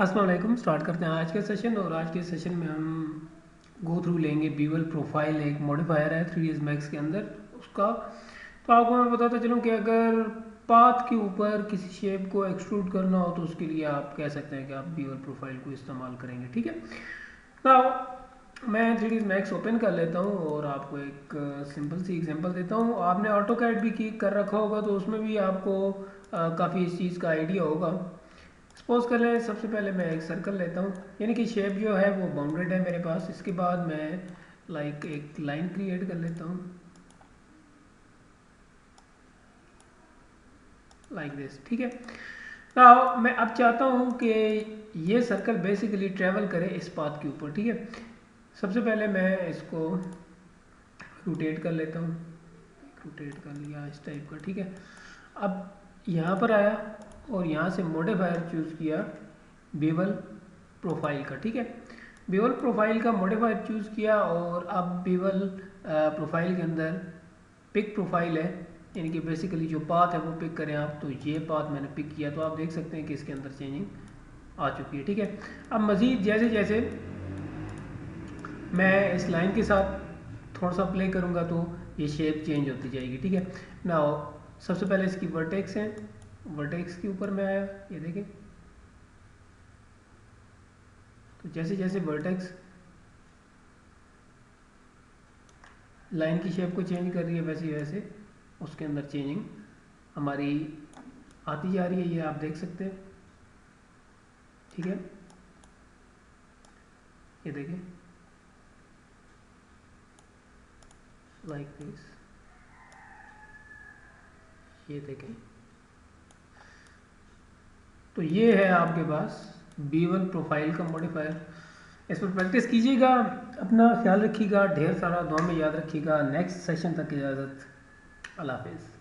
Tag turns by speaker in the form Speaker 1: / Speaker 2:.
Speaker 1: अस्सलाम वालेकुम। स्टार्ट करते हैं आज के सेशन। और आज के सेशन में हम गो थ्रू लेंगे बीवल प्रोफाइल, एक मॉडिफायर है 3ds मैक्स के अंदर उसका। तो आपको मैं बताता चलूँ कि अगर पाथ के ऊपर किसी शेप को एक्सट्रूड करना हो तो उसके लिए आप कह सकते हैं कि आप बीवल प्रोफाइल को इस्तेमाल करेंगे। ठीक है, तो मैं 3ds मैक्स ओपन कर लेता हूँ और आपको एक सिंपल सी एग्जांपल देता हूँ। आपने ऑटोकैड भी की कर रखा होगा तो उसमें भी आपको काफ़ी इस चीज़ का आइडिया होगा। सपोज कर लें, सबसे पहले मैं एक सर्कल लेता हूँ, यानी कि शेप जो है वो बाउंडेड है मेरे पास। इसके बाद मैं एक लाइन क्रिएट कर लेता हूँ लाइक दिस। ठीक है, तो मैं अब चाहता हूँ कि ये सर्कल बेसिकली ट्रेवल करे इस पाथ के ऊपर। ठीक है, सबसे पहले मैं इसको रोटेट कर लेता हूँ, रोटेट कर लिया इस टाइप का। ठीक है, अब यहाँ पर आया और यहाँ से मॉडिफायर चूज़ किया बेवल प्रोफाइल का। ठीक है, बेवल प्रोफाइल का मॉडिफायर चूज़ किया और अब बेवल प्रोफाइल के अंदर पिक प्रोफाइल है, यानी कि बेसिकली जो पाथ है वो पिक करें आप। तो ये पाथ मैंने पिक किया, तो आप देख सकते हैं कि इसके अंदर चेंजिंग आ चुकी है। ठीक है, अब मज़ीद जैसे जैसे मैं इस लाइन के साथ थोड़ा सा प्ले करूँगा तो ये शेप चेंज होती जाएगी। ठीक है, ना सबसे पहले इसकी वर्टेक्स हैं, वर्टेक्स के ऊपर मैं आया, ये देखें। तो जैसे जैसे वर्टेक्स लाइन की शेप को चेंज कर रही है वैसे वैसे उसके अंदर चेंजिंग हमारी आती जा रही है, ये आप देख सकते हैं। ठीक है, ये देखें लाइक दिस, ये देखें। तो ये है आपके पास B1 प्रोफाइल का मॉडिफायर। इस पर प्रैक्टिस कीजिएगा, अपना ख्याल रखिएगा, ढेर सारा दुआ में याद रखिएगा। नेक्स्ट सेशन तक इजाज़त, अल्लाह हाफिज़।